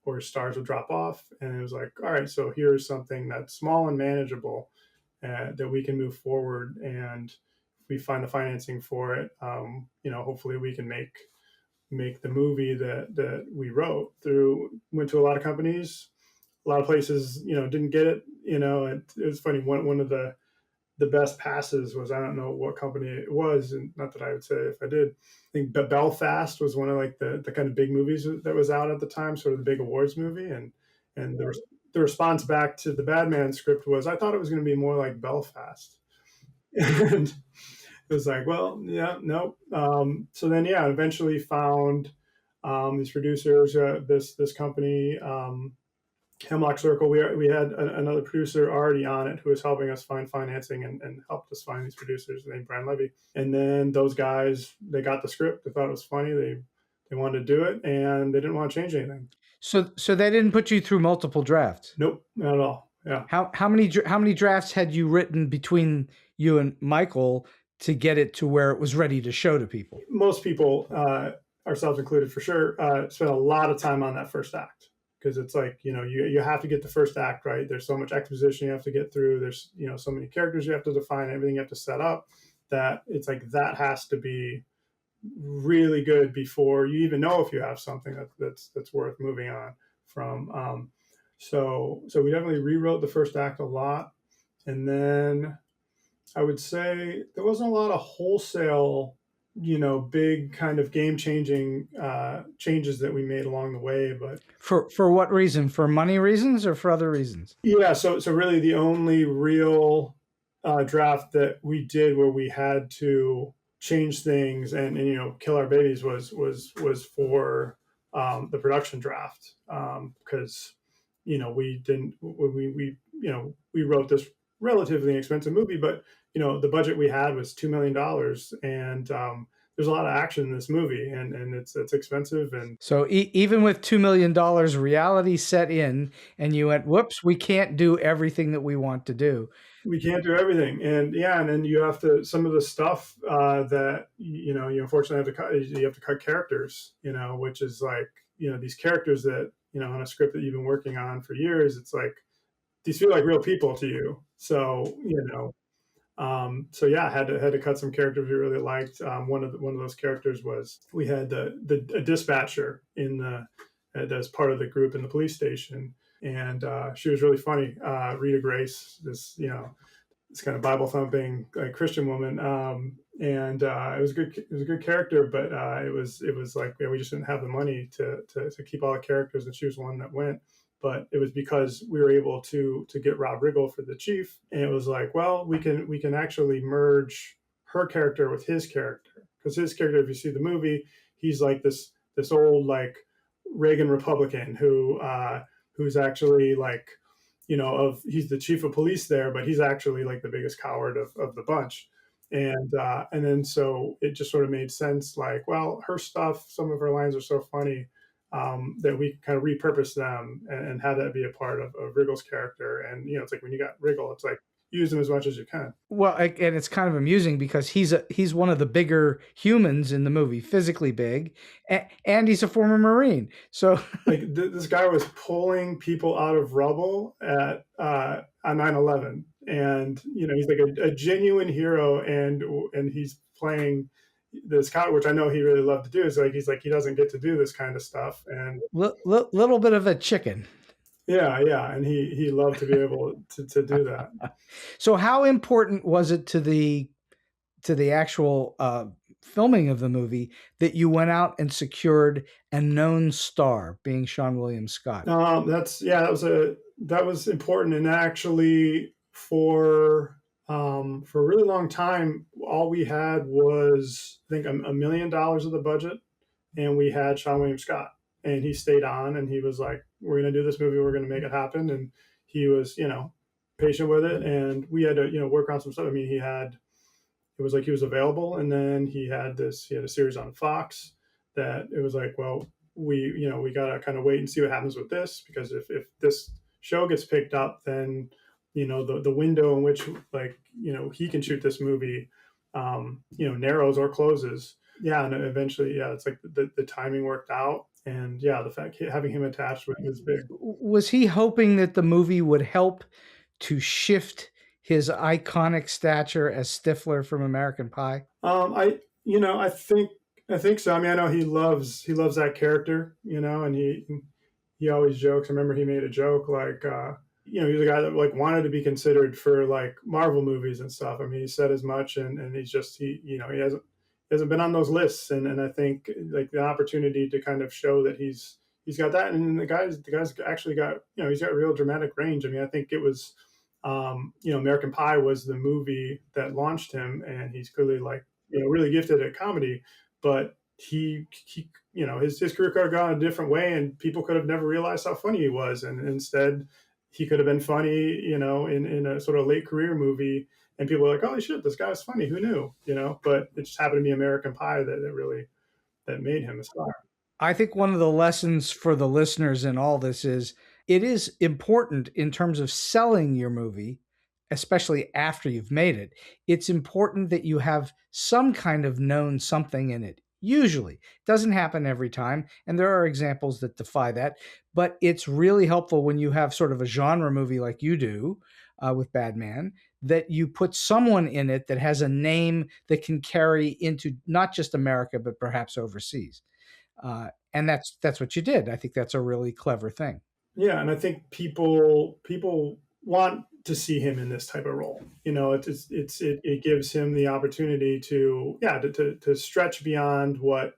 or stars would drop off. And it was like, all right, so here's something that's small and manageable, that we can move forward, and if we find the financing for it, hopefully we can make the movie that we wrote. Went to a lot of companies, a lot of places, didn't get it. It was funny. One of the best passes was, I don't know what company it was, and not that I would say if I did. I think Belfast was one of like the kind of big movies that was out at the time, sort of the big awards movie, and the response back to the Badman script was, I thought it was going to be more like Belfast, and it was like, well, yeah, no. So then, yeah, eventually found these producers, this company. Hemlock Circle, we had another producer already on it who was helping us find financing and helped us find these producers named Brian Levy. And then those guys, they got the script. They thought it was funny. They wanted to do it, and they didn't want to change anything. So they didn't put you through multiple drafts? Nope, not at all. Yeah. How many drafts had you written between you and Michael to get it to where it was ready to show to people? Most people, ourselves included for sure, spent a lot of time on that first act. Because it's like, you have to get the first act right. There's so much exposition you have to get through. There's, so many characters you have to define, everything you have to set up, that it's like that has to be really good before you even know if you have something that's worth moving on from. So we definitely rewrote the first act a lot. And then I would say there wasn't a lot of wholesale, big kind of game-changing changes that we made along the way. But for what reason? For money reasons or for other reasons? Yeah, so really the only real draft that we did where we had to change things and kill our babies was for the production draft, because we wrote this relatively inexpensive movie, but the budget we had was $2 million, and there's a lot of action in this movie, and it's expensive. And so even with $2 million, reality set in, and you went, whoops, we can't do everything that we want to do. We can't do everything. And then you have to, some of the stuff that, you unfortunately have to cut, you have to cut characters, which is like, these characters that, on a script that you've been working on for years, it's like, these feel like real people to you. So, I had to cut some characters we really liked. One of those characters was, we had a dispatcher as part of the group in the police station, and she was really funny. Rita Grace, this kind of Bible thumping like Christian woman, and it was good. It was a good character, but it was like, we just didn't have the money to keep all the characters, and she was one that went. But it was because we were able to get Rob Riggle for the chief, and it was like, well, we can actually merge her character with his character, because his character, if you see the movie, he's like this old like Reagan Republican who's actually like, he's the chief of police there, but he's actually like the biggest coward of the bunch. And then so it just sort of made sense, like, well, her stuff, some of her lines are so funny, that we kind of repurpose them and have that be a part of Riggle's character. And, it's like when you got Riggle, it's like, use them as much as you can. Well, and it's kind of amusing because he's one of the bigger humans in the movie, physically big, and he's a former Marine. So like this guy was pulling people out of rubble on 9/11, and he's like a genuine hero, and he's playing this kind, which I know he really loved to do. Is like he doesn't get to do this kind of stuff, and little bit of a chicken. Yeah, and he loved to be able to do that. So how important was it to the actual filming of the movie that you went out and secured a known star, being Seann William Scott? That was important, and actually for a really long time, all we had was, I think, $1 million of the budget, and we had Seann William Scott. And he stayed on, and he was like, we're going to do this movie. We're going to make it happen. And he was, patient with it. And we had to, work on some stuff. I mean, it was like he was available. And then he had a series on Fox that it was like, well, we got to kind of wait and see what happens with this, because if this show gets picked up, then, the window in which, like, he can shoot this movie, narrows or closes. Yeah. And eventually, it's like the timing worked out. And the fact having him attached was big. Was he hoping that the movie would help to shift his iconic stature as Stifler from American Pie? I think so. I mean, I know he loves that character, and he always jokes. I remember he made a joke like, he's a guy that like wanted to be considered for like Marvel movies and stuff. I mean, he said as much, and he's just he hasn't been on those lists, and I think like the opportunity to kind of show that he's got that, and the guy's actually got he's got real dramatic range. I mean, I think it was American Pie was the movie that launched him, and he's clearly like really gifted at comedy, but he his career could have gone a different way, and people could have never realized how funny he was, and instead he could have been funny, in a sort of late career movie, and people were like, "Holy shit, this guy's funny! Who knew?" But it just happened to be American Pie that really that made him a star. I think one of the lessons for the listeners in all this is it is important in terms of selling your movie, especially after you've made it. It's important that you have some kind of known something in it. Usually, it doesn't happen every time, and there are examples that defy that. But it's really helpful when you have sort of a genre movie like you do with Bad Man, that you put someone in it that has a name that can carry into not just America, but perhaps overseas. And that's what you did. I think that's a really clever thing. Yeah, and I think people want to see him in this type of role. It gives him the opportunity to stretch beyond what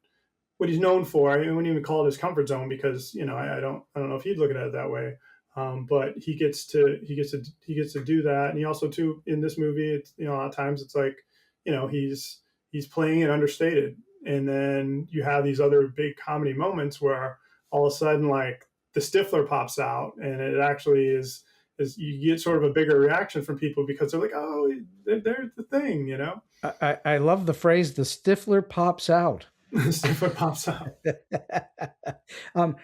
he's known for. I wouldn't even call it his comfort zone, because I don't know if he'd look at it that way. But he gets to do that, and he also too in this movie. It's a lot of times it's like he's playing it understated, and then you have these other big comedy moments where all of a sudden like the Stifler pops out, and it actually is you get sort of a bigger reaction from people because they're like, oh, there's the thing. I love the phrase, the Stifler pops out. Stifler pops out.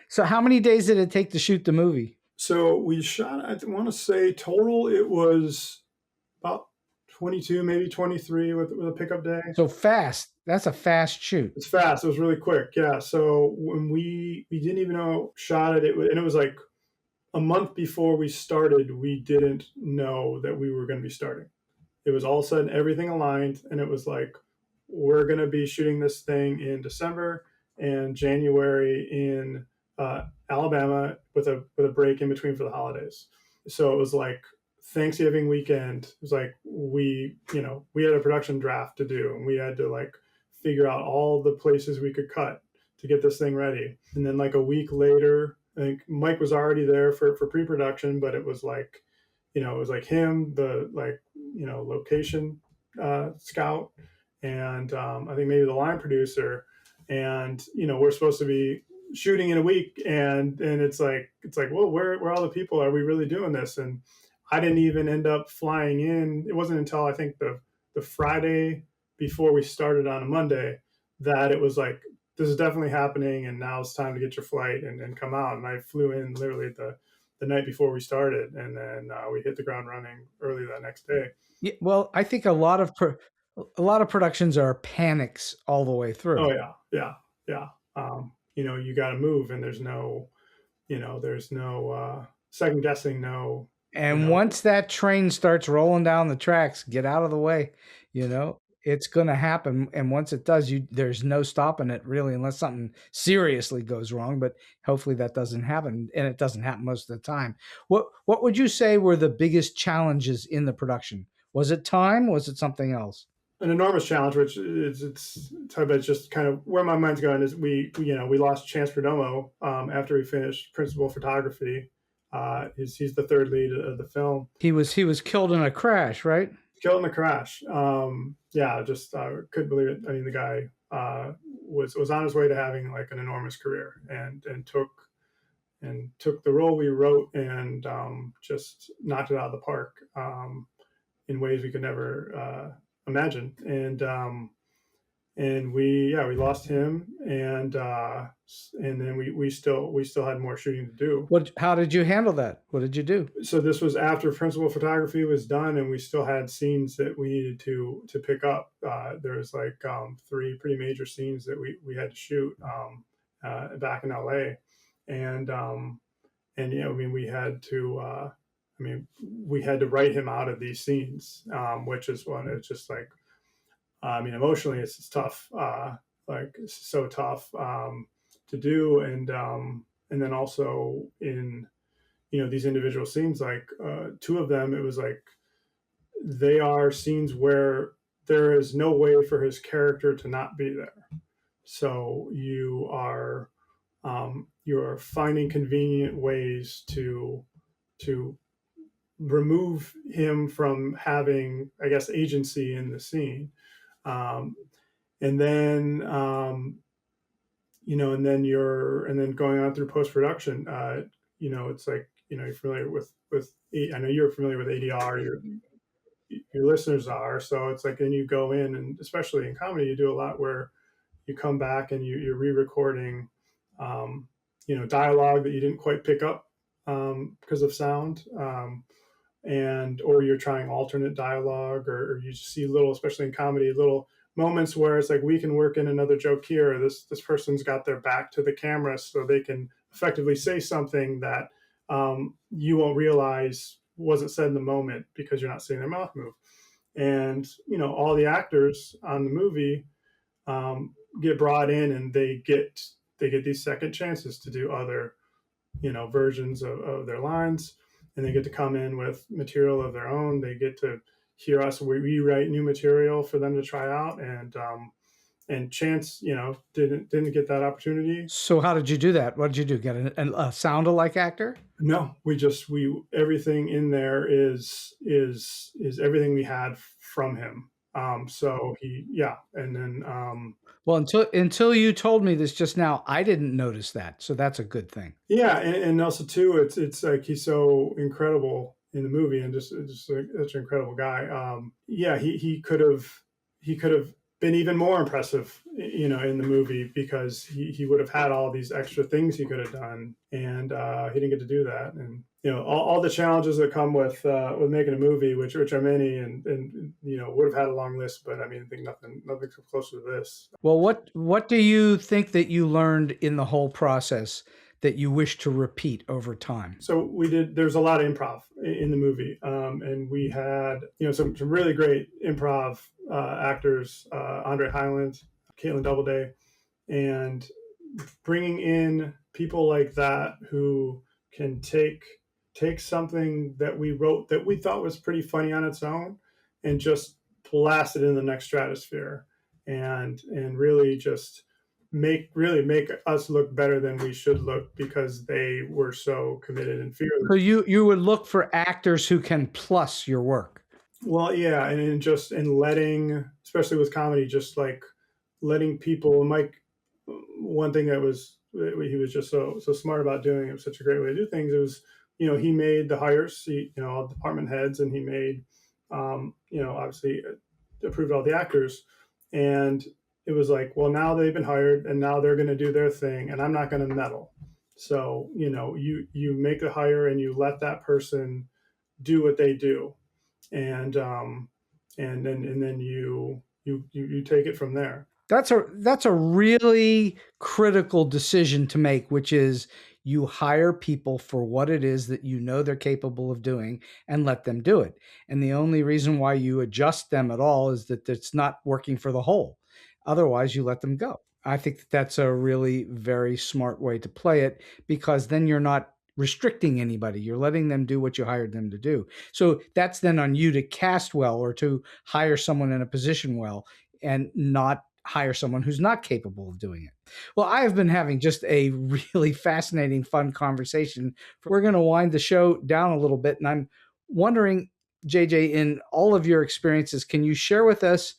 So how many days did it take to shoot the movie? So we shot, I want to say total it was about 22, maybe 23 with a pickup day. So fast. That's a fast shoot. It's fast. It was really quick. Yeah. So when we didn't even know shot it, and it was like a month before we started, we didn't know that we were going to be starting. It was all of a sudden everything aligned, and it was like, we're going to be shooting this thing in December and January in Alabama with a break in between for the holidays. So it was like Thanksgiving weekend. It was like we had a production draft to do, and we had to like figure out all the places we could cut to get this thing ready. And then like a week later, I think Mike was already there for pre-production, but it was like, it was like him, the like, location scout, and I think maybe the line producer, and we're supposed to be shooting in a week, and it's like well, where all the people, are we really doing this? And I didn't even end up flying in. It wasn't until I think the Friday before we started on a Monday that it was like, this is definitely happening, and now it's time to get your flight and come out. And I flew in literally the night before we started, and then we hit the ground running early that next day. Yeah, well, I think a lot of productions are panics all the way through. Oh yeah. You got to move, and there's no second guessing. No. And once that train starts rolling down the tracks, get out of the way. It's going to happen. And once it does, there's no stopping it really, unless something seriously goes wrong. But hopefully that doesn't happen, and it doesn't happen most of the time. What would you say were the biggest challenges in the production? Was it time? Was it something else? An enormous challenge, which it's just kind of where my mind's going, is we lost Chance Perdomo after we finished principal photography. He's the third lead of the film. He was killed in a crash, right? Killed in a crash. Just couldn't believe it. I mean, the guy was on his way to having like an enormous career, and took the role we wrote and just knocked it out of the park in ways we could never imagine. And we lost him, and then we still had more shooting to do. How did you handle that? What did you do? So this was after principal photography was done, and we still had scenes that we needed to pick up. There was like 3 pretty major scenes that we had to shoot back in LA, and we had to. mean, we had to write him out of these scenes, which is one. It's just like, I mean, emotionally, it's tough, like so tough to do, and then also in these individual scenes, like two of them, it was like they are scenes where there is no way for his character to not be there. So you're finding convenient ways to remove him from having, I guess, agency in the scene. And then and then going on through post-production, it's like, you're familiar with I know you're familiar with ADR, your listeners are. So it's like, then you go in, and especially in comedy, you do a lot where you come back and you're re-recording, dialogue that you didn't quite pick up because of sound, or you're trying alternate dialogue, or you just see little, especially in comedy, little moments where it's like, we can work in another joke here. This person's got their back to the camera, so they can effectively say something that you won't realize wasn't said in the moment because you're not seeing their mouth move. And all the actors on the movie get brought in, and they get these second chances to do other versions of their lines, and they get to come in with material of their own. They get to hear us rewrite new material for them to try out, and Chance didn't get that opportunity. So how did you do that? What did you do? Get a sound-alike actor? No, we everything in there is everything we had from him. So and then well, until you told me this just now, I didn't notice that. So that's a good thing. Yeah, and also too, it's like, he's so incredible in the movie, and just like, such an incredible guy. He could have been even more impressive, in the movie, because he would have had all these extra things he could have done, and he didn't get to do that. And all the challenges that come with making a movie, which are many, and would have had a long list, but I mean, I think nothing comes close to this. Well, what do you think that you learned in the whole process that you wish to repeat over time? So there's a lot of improv in the movie, and we had some really great improv actors, Andre Highland, Caitlin Doubleday, and bringing in people like that who can take something that we wrote that we thought was pretty funny on its own, and just blast it in the next stratosphere, and really just make us look better than we should look, because they were so committed and fearless. So you would look for actors who can plus your work. Well, yeah, and letting, especially with comedy, just like letting people. And Mike, one thing that he was just so smart about doing, it was such a great way to do things. It was, he made the hires, all department heads, and he made, obviously approved all the actors, and it was like, well, now they've been hired, and now they're going to do their thing, and I'm not going to meddle. So, you make the hire, and you let that person do what they do, and then you take it from there. That's a really critical decision to make, which is you hire people for what it is that they're capable of doing, and let them do it. And the only reason why you adjust them at all is that it's not working for the whole. Otherwise, you let them go. I think that's a really very smart way to play it, because then you're not restricting anybody. You're letting them do what you hired them to do. So that's then on you to cast well, or to hire someone in a position well, and not hire someone who's not capable of doing it. Well, I have been having just a really fascinating, fun conversation. We're going to wind the show down a little bit, and I'm wondering, JJ, in all of your experiences, can you share with us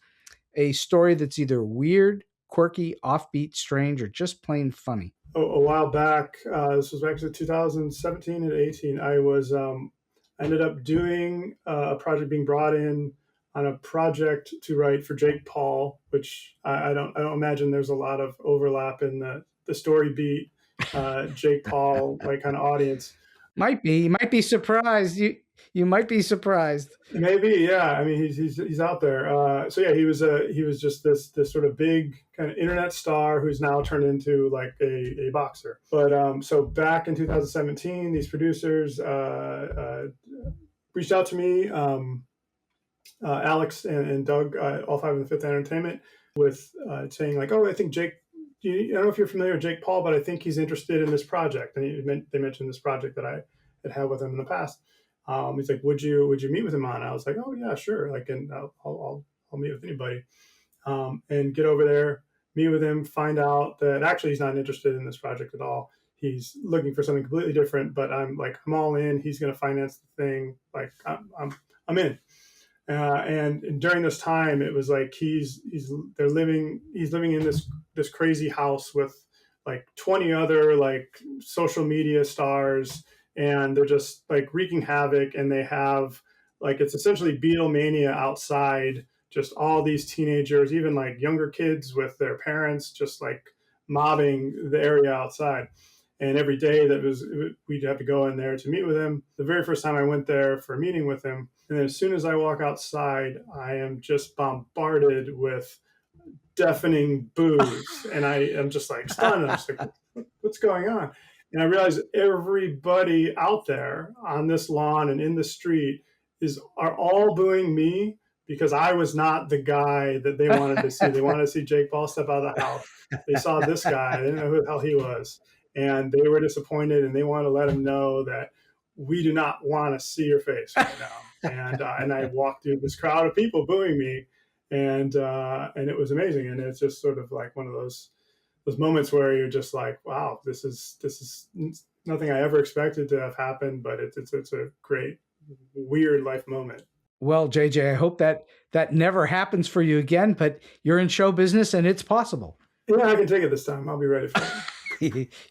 a story that's either weird, quirky, offbeat, strange, or just plain funny? A while back, this was actually 2017 and 18. I was ended up doing a project, being brought in on a project to write for Jake Paul, which I don't imagine there's a lot of overlap in the StoryBeat Jake Paul like kind of audience. Might be. You might be surprised. You might be surprised. Maybe, yeah. I mean, he's out there. So yeah, he was just this sort of big kind of internet star who's now turned into like a boxer. But so back in 2017, these producers reached out to me, Alex and Doug, all five of the Fifth Entertainment, with saying like, oh, I think Jake. I don't know if you're familiar with Jake Paul, but I think he's interested in this project. And they mentioned this project that I had with him in the past. He's like, would you meet with him on? I was like, oh yeah, sure. Like, and I'll meet with anybody, and get over there, meet with him, find out that actually he's not interested in this project at all. He's looking for something completely different. But I'm all in. He's going to finance the thing. Like I'm in. And during this time, it was like he's living in this crazy house with like 20 other like social media stars, and they're just like wreaking havoc. And they have like, it's essentially Beatlemania outside, just all these teenagers, even like younger kids with their parents, just like mobbing the area outside. And every day we'd have to go in there to meet with him. The very first time I went there for a meeting with him, and then as soon as I walk outside, I am just bombarded with deafening boos. And I am just like stunned. I'm just like, what's going on? And I realized everybody out there on this lawn and in the street are all booing me because I was not the guy that they wanted to see. They wanted to see Jake Paul step out of the house. They saw this guy. They didn't know who the hell he was. And they were disappointed, and they wanted to let him know that we do not want to see your face right now. And I walked through this crowd of people booing me, and it was amazing. And it's just sort of like one of those moments where you're just like, wow, this is nothing I ever expected to have happened, but it's a great, weird life moment. Well, JJ, I hope that never happens for you again, but you're in show business and it's possible. Yeah, I can take it this time. I'll be ready for it.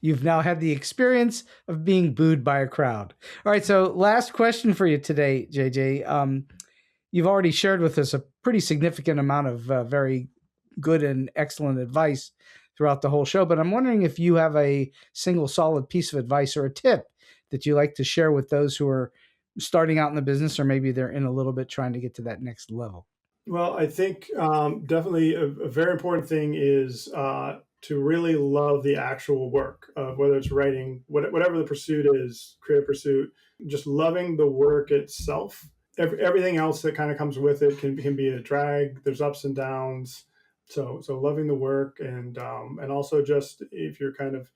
You've now had the experience of being booed by a crowd. All right. So last question for you today, JJ. You've already shared with us a pretty significant amount of very good and excellent advice throughout the whole show, but I'm wondering if you have a single solid piece of advice or a tip that you like to share with those who are starting out in the business, or maybe they're in a little bit trying to get to that next level. Well, I think definitely a very important thing is to really love the actual work of whether it's writing, whatever the pursuit is, creative pursuit, just loving the work itself. Everything else that kind of comes with it can be a drag. There's ups and downs. So loving the work, and also just if you're kind of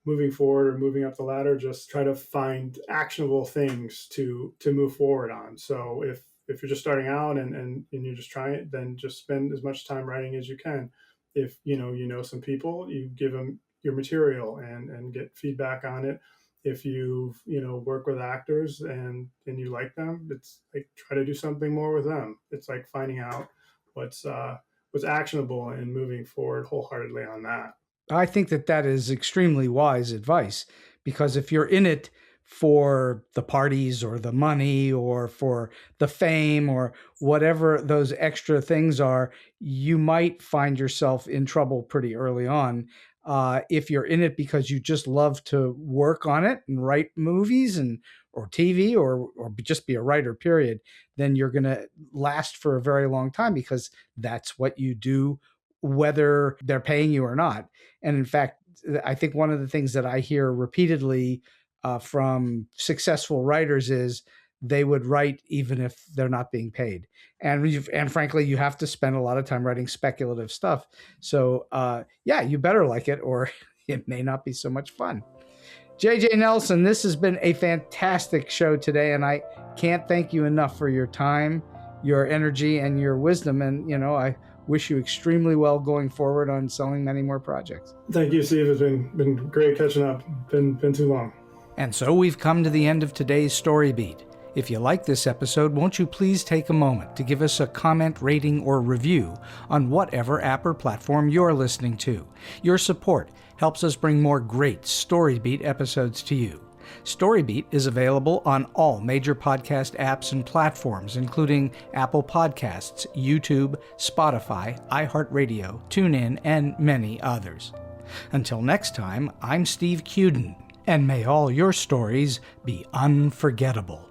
moving forward or moving up the ladder, just try to find actionable things to move forward on. So if you're just starting out and you're just trying it, then just spend as much time writing as you can. If you know some people, you give them your material and get feedback on it. If you work with actors and you like them, it's like try to do something more with them. It's like finding out what's actionable and moving forward wholeheartedly on that. I think that is extremely wise advice, because if you're in it for the parties or the money or for the fame or whatever those extra things are, you might find yourself in trouble pretty early on. If you're in it because you just love to work on it and write movies or TV or just be a writer, period, then you're going to last for a very long time because that's what you do, whether they're paying you or not. And in fact, I think one of the things that I hear repeatedly from successful writers is they would write even if they're not being paid. And frankly, you have to spend a lot of time writing speculative stuff. So you better like it, or it may not be so much fun. JJ Nelson, this has been a fantastic show today, and I can't thank you enough for your time, your energy, and your wisdom. And, I wish you extremely well going forward on selling many more projects. Thank you, Steve. It's been great catching up. Been too long. And so we've come to the end of today's Story Beat. If you like this episode, won't you please take a moment to give us a comment, rating, or review on whatever app or platform you're listening to. Your support helps us bring more great StoryBeat episodes to you. StoryBeat is available on all major podcast apps and platforms, including Apple Podcasts, YouTube, Spotify, iHeartRadio, TuneIn, and many others. Until next time, I'm Steve Cuden, and may all your stories be unforgettable.